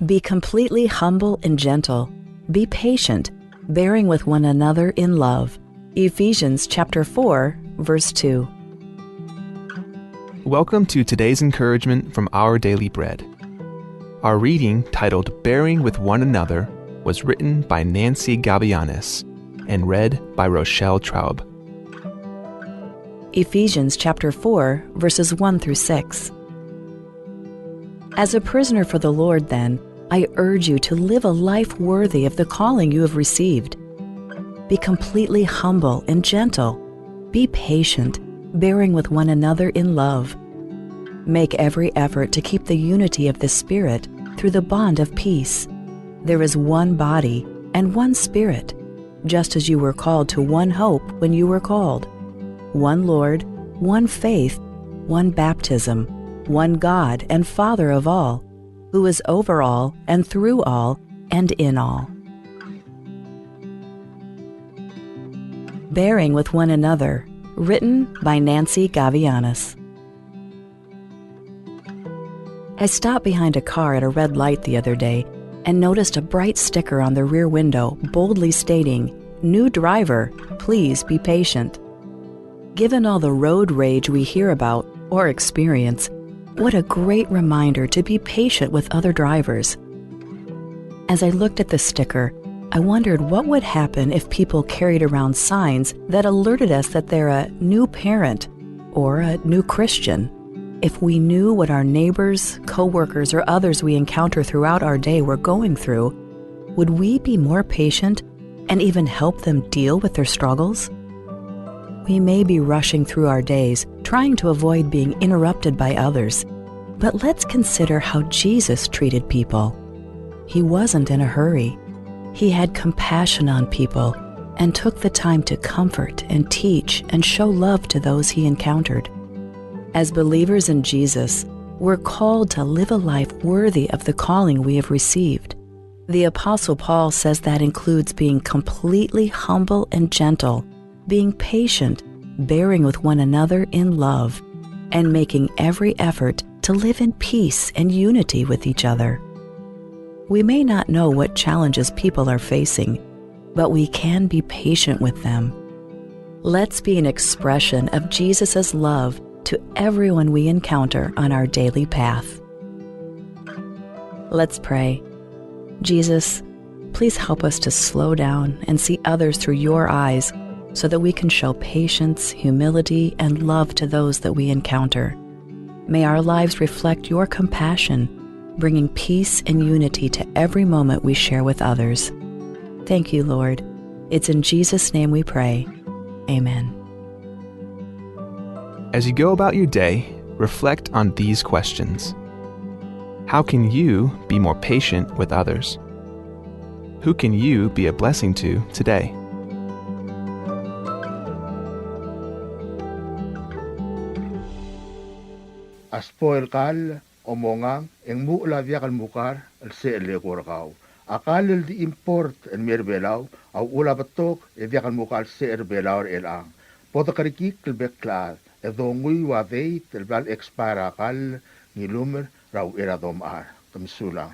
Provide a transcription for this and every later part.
Be completely humble and gentle. Be patient, bearing with one another in love. Ephesians chapter 4, verse 2. Welcome to today's encouragement from Our Daily Bread. Our reading, titled Bearing with One Another, was written by Nancy Gavianis and read by Rochelle Traub. Ephesians chapter 4, verses 1 through 6. As a prisoner for the Lord, then, I urge you to live a life worthy of the calling you have received. Be completely humble and gentle. Be patient, bearing with one another in love. Make every effort to keep the unity of the Spirit through the bond of peace. There is one body and one Spirit, just as you were called to one hope when you were called. One Lord, one faith, one baptism, one God and Father of all, who is over all and through all and in all. Bearing with One Another, written by Nancy Gavianis. I stopped behind a car at a red light the other day and noticed a bright sticker on the rear window boldly stating, "New driver, please be patient." Given all the road rage we hear about or experience, what a great reminder to be patient with other drivers. As I looked at the sticker, I wondered what would happen if people carried around signs that alerted us that they're a new parent or a new Christian. If we knew what our neighbors, co-workers, or others we encounter throughout our day were going through, would we be more patient and even help them deal with their struggles? We may be rushing through our days, trying to avoid being interrupted by others. But let's consider how Jesus treated people. He wasn't in a hurry. He had compassion on people and took the time to comfort and teach and show love to those he encountered. As believers in Jesus, we're called to live a life worthy of the calling we have received. The Apostle Paul says that includes being completely humble and gentle, being patient, bearing with one another in love, and making every effort to live in peace and unity with each other. We may not know what challenges people are facing, but we can be patient with them. Let's be an expression of Jesus' love to everyone we encounter on our daily path. Let's pray. Jesus, please help us to slow down and see others through your eyes so that we can show patience, humility, and love to those that we encounter. May our lives reflect your compassion, bringing peace and unity to every moment we share with others. Thank you, Lord. It's in Jesus' name we pray. Amen. As you go about your day, reflect on these questions. How can you be more patient with others? Who can you be a blessing to today? Aspoil kal omongang eng mula viakal mukar al se le korkau. Akal di import en merbelaw au ula batok e viakal mukar se erbelaw elang. Poto kariki kelbekla e dongui wa vei telbal expara kal nilumer rau eradom ar. Kamsulang.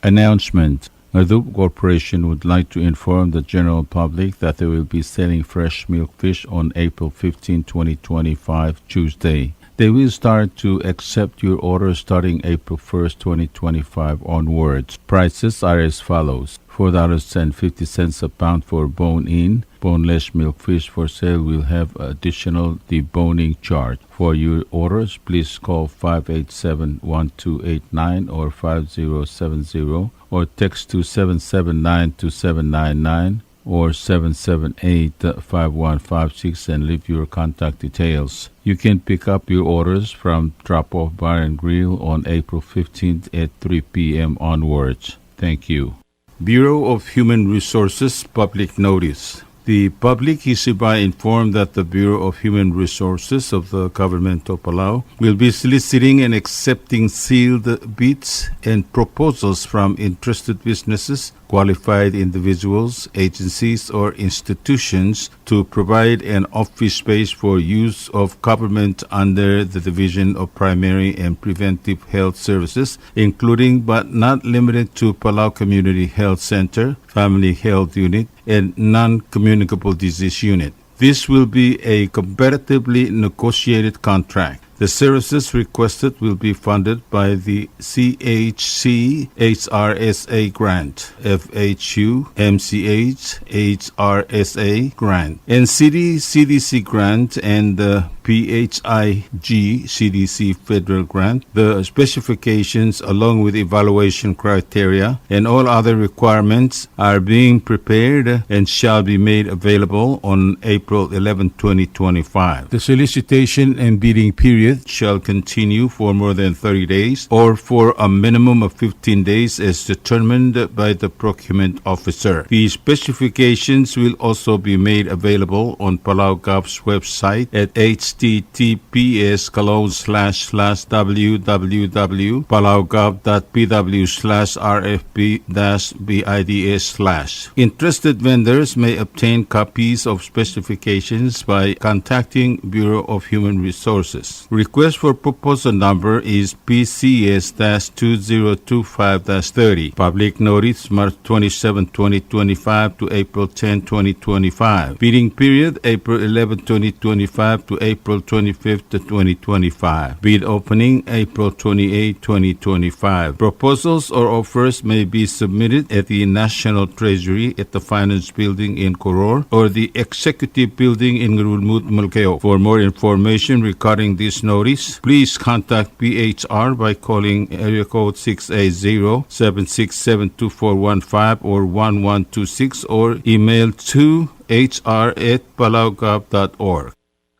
Announcement. Madup Corporation would like to inform the general public that they will be selling fresh milkfish on April 15, 2025, Tuesday. They will start to accept your orders starting April 1st, 2025 onwards. Prices are as follows. $4.50 a pound for bone-in. Boneless milkfish for sale will have additional deboning charge. For your orders, please call 587-1289 or 5070 or text to 779-2799 or 778-5156 and leave your contact details. You can pick up your orders from Drop-Off Bar and Grill on April 15th at 3 p.m. onwards. Thank you. Bureau of Human Resources Public Notice. The public is hereby informed that the Bureau of Human Resources of the Government of Palau will be soliciting and accepting sealed bids and proposals from interested businesses qualified individuals, agencies, or institutions to provide an office space for use of government under the Division of Primary and Preventive Health Services, including but not limited to Palau Community Health Center, Family Health Unit, and Non-Communicable Disease Unit. This will be a competitively negotiated contract. The services requested will be funded by the CHC HRSA grant, FHU MCH HRSA grant, NCD CDC grant, and the PHIG CDC federal grant. The specifications along with evaluation criteria and all other requirements are being prepared and shall be made available on April 11, 2025. The solicitation and bidding period shall continue for more than 30 days or for a minimum of 15 days as determined by the procurement officer. The specifications will also be made available on Palau Gov's website at https://www.palaugov.pw/rfp-bids/. Interested vendors may obtain copies of specifications by contacting Bureau of Human Resources. Request for proposal number is PCS-2025-30. Public notice March 27, 2025 to April 10, 2025. Bidding period April 11, 2025 to April 25, 2025. Bid opening April 28, 2025. Proposals or offers may be submitted at the National Treasury at the Finance Building in Koror or the Executive Building in Ngurulmud, Mulkeo. For more information regarding this notice, please contact PHR by calling area code 680-767-2415 or 1126 or email to hr@palaugov.org.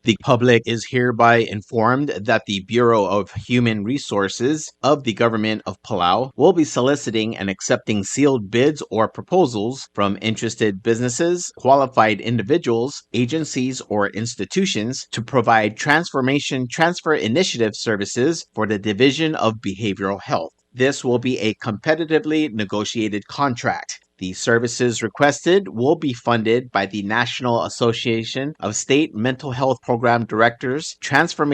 The public is hereby informed that the Bureau of Human Resources of the Government of Palau will be soliciting and accepting sealed bids or proposals from interested businesses, qualified individuals, agencies, or institutions to provide transfer initiative services for the Division of Behavioral Health. This will be a competitively negotiated contract. The services requested will be funded by the National Association of State Mental Health Program Directors Transfer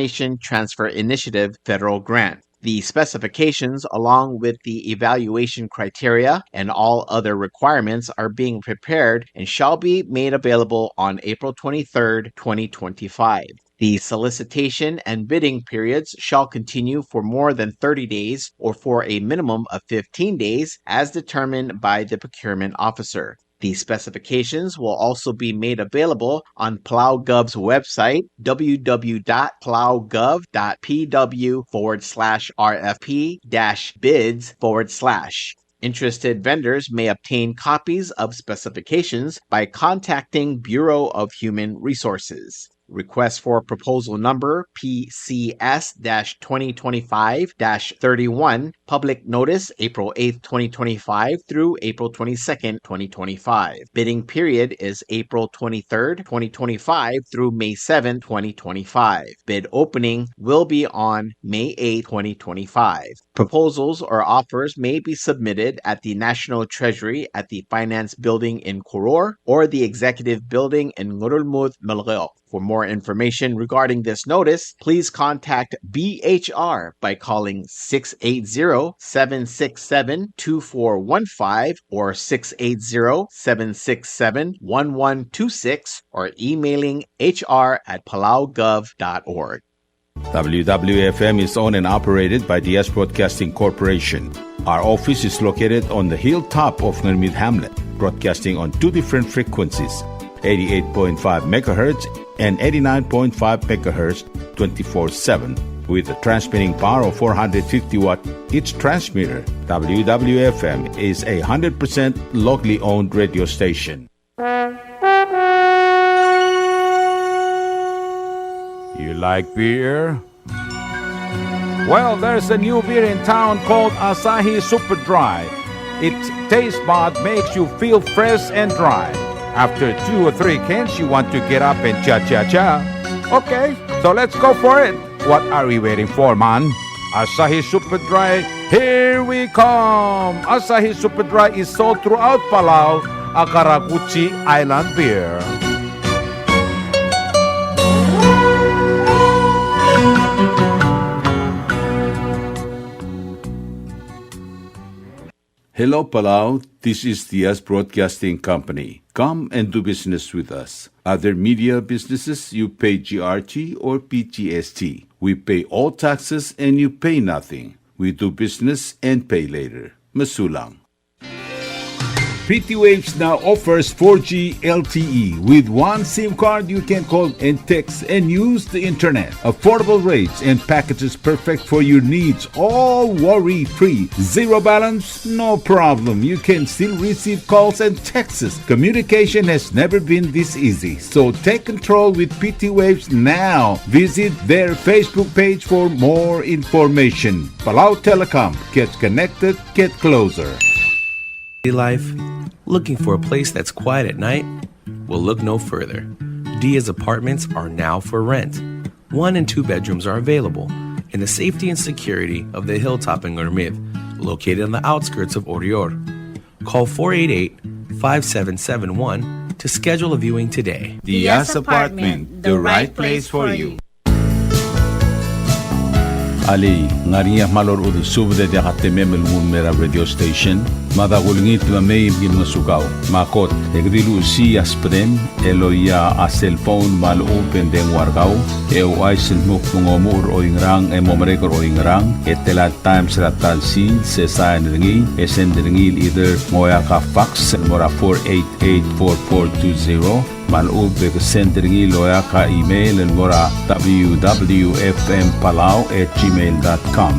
Initiative Federal Grant. The specifications, along with the evaluation criteria and all other requirements, are being prepared and shall be made available on April 23, 2025. The solicitation and bidding periods shall continue for more than 30 days or for a minimum of 15 days as determined by the procurement officer. The specifications will also be made available on Palau Gov's website, www.palaugov.pw/rfp-bids/. Interested vendors may obtain copies of specifications by contacting Bureau of Human Resources. Request for proposal number PCS-2025-31. Public notice April 8, 2025 through April 22, 2025. Bidding period is April 23, 2025 through May 7, 2025. Bid opening will be on May 8, 2025. Proposals or offers may be submitted at the National Treasury at the Finance Building in Koror or the Executive Building in Ngurulmud, Melgeo. For more information regarding this notice, please contact BHR by calling 680-767-2415 or 680-767-1126 or emailing hr@palaugov.org. WWFM is owned and operated by DS Broadcasting Corporation. Our office is located on the hilltop of Ngurulmud Hamlet, broadcasting on two different frequencies, 88.5 MHz and 89.5 MHz 24/7 with a transmitting power of 450 watt each transmitter. WWFM is a 100% locally owned radio station. You like beer? Well, there's a new beer in town called Asahi Super Dry. Its taste bud makes you feel fresh and dry. After 2 or 3 cans, you want to get up and cha-cha-cha. Okay, so let's go for it. What are we waiting for, man? Asahi Super Dry, here we come! Asahi Super Dry is sold throughout Palau, a Karakuchi Island beer. Hello, Palau. This is Diaz Broadcasting Company. Come and do business with us. Other media businesses, you pay GRT or PGST. We pay all taxes and you pay nothing. We do business and pay later. Masulang. Pretty Waves now offers 4G LTE. With one SIM card, you can call and text and use the internet. Affordable rates and packages perfect for your needs. All worry-free. Zero balance? No problem. You can still receive calls and texts. Communication has never been this easy. So take control with PT Waves now. Visit their Facebook page for more information. Palau Telecom. Get connected, get closer. Life, looking for a place that's quiet at night? Well, look no further. Dia's apartments are now for rent. 1 and 2 bedrooms are available in the safety and security of the hilltop in Gurmid, located on the outskirts of Orior. Call 488-5771 to schedule a viewing today. Diaz Apartment, the right place for you. Ali, ngariya malor udu subde de hatemem mun mera radio station. Mada gulngit mamay bim sugaw. Makot, egdilu si asprem, eloya a cellphone mal open den wargaw. Aisen muk mungomur o ingrang momrekor o ingrang. Etela times ratal si se sain ringi. Esen ringil either moya ka fax mora 488-4420. Malub ke sendringi loya ka email mora www.fmpalau@gmail.com.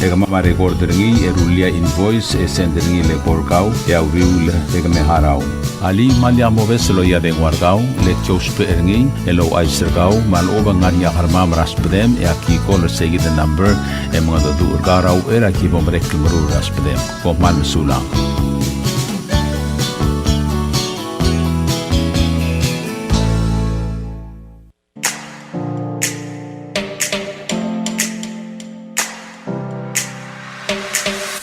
Ega mama recordringi erulia invoice sendringi le porkau ya uriul ega meharau. Ali malia moves loya de wargau le chospe eringi elo aisergau maloba ngania harmam raspedem e aki call segi the number e mga do urgarau era ki bomrek mru raspedem ko mal sulang.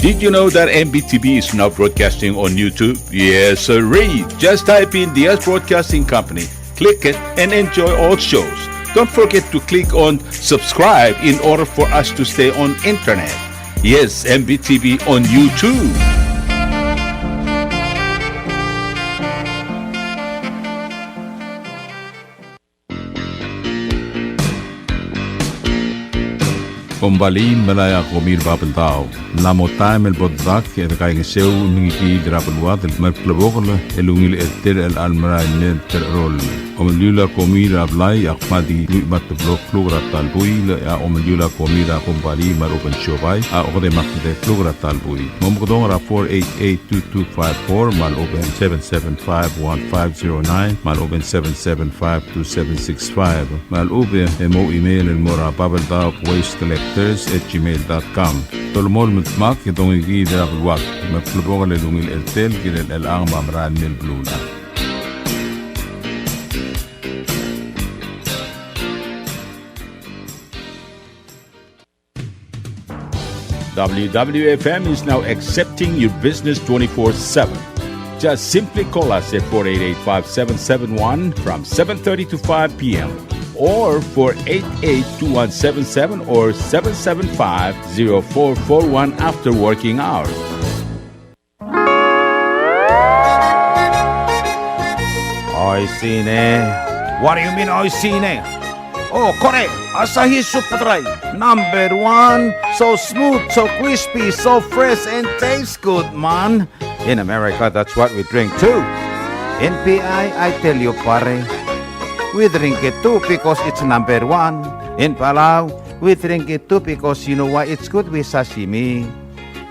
Did you know that MBTV is now broadcasting on YouTube? Yes, sirree. Just type in Diaz Broadcasting Company, click it, and enjoy all shows. Don't forget to click on subscribe in order for us to stay on internet. Yes, MBTV on YouTube. Kumbali malaya komir babeltao. Namo time el boddak e kaing seu mingi drapelwat el merklebogel elungil etter el almara net rol. Omlula komira ablai akmadi luimat blok flogra talbui ya omlula komira kumbali mar open shobai a ode makde flogra talbui. Momgodong ra 488-2254 mal open 775-1509 mal open 775-2765 mal open emo email el mora babeltao waste collectors@gmail.com. Tolmol mitmak itong igidra bulwak. Maplubong lelungil eltel kinel elang mamran mil bluna. WWFM is now accepting your business 24/7. Just simply call us at 488-5771 from 7:30 to 5 p.m. or 488-2177 or 775-0441 after working hours. Oi sine. What do you mean oi sine? Oh, correct. Asahi Super Dry. Number 1. So smooth, so crispy, so fresh, and tastes good, man. In America, that's what we drink too. In PI, I tell you, pare, we drink it too because it's number 1. In Palau, we drink it too because you know why it's good with sashimi.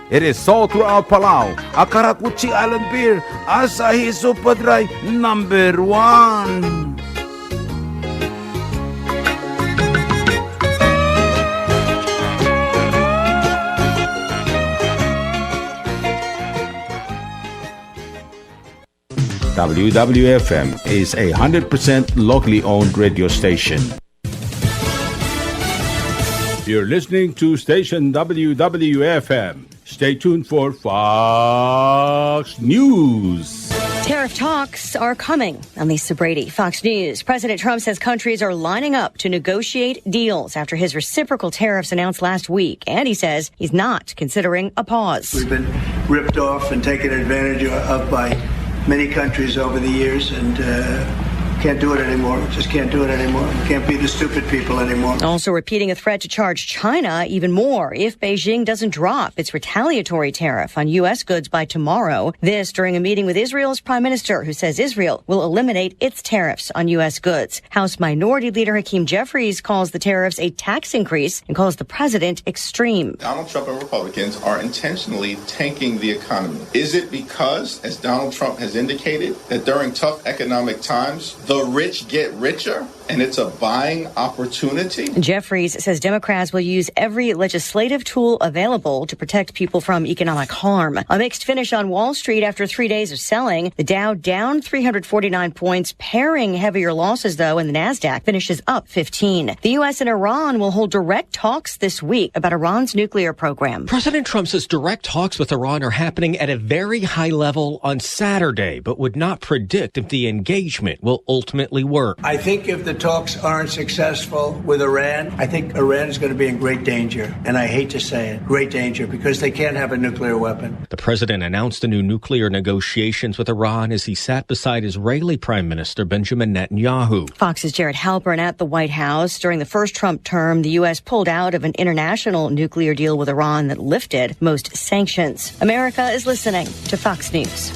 It is sold throughout Palau. A Karakuchi Island beer, Asahi Super Dry, number 1. WWFM is a 100% locally owned radio station. You're listening to station WWFM. Stay tuned for Fox News. Tariff talks are coming. I'm Lisa Brady, Fox News. President Trump says countries are lining up to negotiate deals after his reciprocal tariffs announced last week. And he says he's not considering a pause. We've been ripped off and taken advantage of by many countries over the years, and can't do it anymore. Just can't do it anymore. Can't be the stupid people anymore. Also repeating a threat to charge China even more if Beijing doesn't drop its retaliatory tariff on U.S. goods by tomorrow. This during a meeting with Israel's prime minister, who says Israel will eliminate its tariffs on U.S. goods. House Minority Leader Hakeem Jeffries calls the tariffs a tax increase and calls the president extreme. Donald Trump and Republicans are intentionally tanking the economy. Is it because, as Donald Trump has indicated, that during tough economic times, the rich get richer and it's a buying opportunity? Jeffries says Democrats will use every legislative tool available to protect people from economic harm. A mixed finish on Wall Street after 3 days of selling. The Dow down 349 points, paring heavier losses, though, and the NASDAQ finishes up 15. The U.S. and Iran will hold direct talks this week about Iran's nuclear program. President Trump says direct talks with Iran are happening at a very high level on Saturday, but would not predict if the engagement will ultimately work. I think if the talks aren't successful with Iran, I think Iran is going to be in great danger. And I hate to say it, great danger, because they can't have a nuclear weapon. The president announced the new nuclear negotiations with Iran as he sat beside Israeli Prime Minister Benjamin Netanyahu. Fox's Jared Halpern at the White House. During the first Trump term, the U.S. pulled out of an international nuclear deal with Iran that lifted most sanctions. America is listening to Fox News.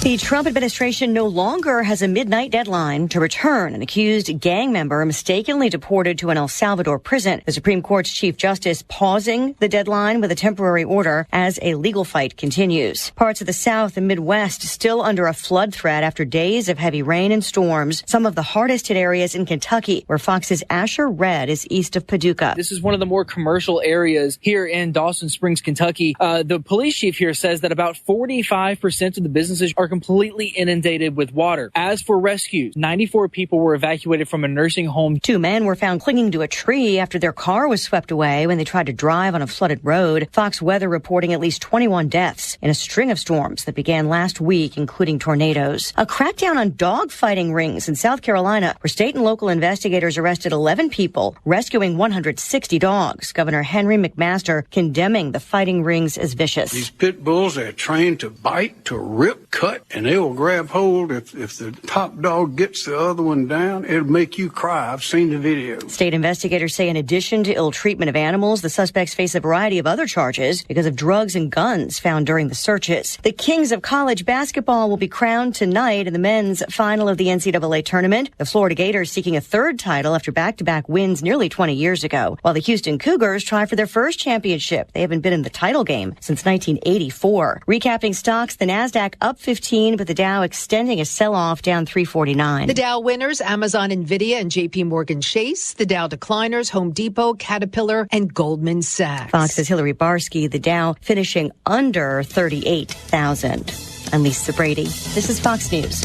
The Trump administration no longer has a midnight deadline to return an accused gang member mistakenly deported to an El Salvador prison. The Supreme Court's Chief Justice pausing the deadline with a temporary order as a legal fight continues. Parts of the South and Midwest still under a flood threat after days of heavy rain and storms. Some of the hardest hit areas in Kentucky, where Fox's Asher Red is east of Paducah. This is one of the more commercial areas here in Dawson Springs, Kentucky. The police chief here says that about 45% of the businesses are completely inundated with water. As for rescues, 94 people were evacuated from a nursing home. 2 men were found clinging to a tree after their car was swept away when they tried to drive on a flooded road. Fox Weather reporting at least 21 deaths in a string of storms that began last week, including tornadoes. A crackdown on dog fighting rings in South Carolina, where state and local investigators arrested 11 people, rescuing 160 dogs. Governor Henry McMaster condemning the fighting rings as vicious. These pit bulls are trained to bite, to rip, cut, and they will grab hold. If the top dog gets the other one down, it'll make you cry. I've seen the video. State investigators say in addition to ill treatment of animals, the suspects face a variety of other charges because of drugs and guns found during the searches. The kings of college basketball will be crowned tonight in the men's final of the NCAA tournament. The Florida Gators seeking a third title after back-to-back wins nearly 20 years ago, while the Houston Cougars try for their first championship. They haven't been in the title game since 1984. Recapping stocks, the NASDAQ up 15, but the Dow extending a sell-off down 349. The Dow winners, Amazon, Nvidia, and JP Morgan Chase. The Dow decliners, Home Depot, Caterpillar, and Goldman Sachs. Fox's Hillary Barsky, the Dow finishing under 38,000. I'm Lisa Brady. This is Fox News.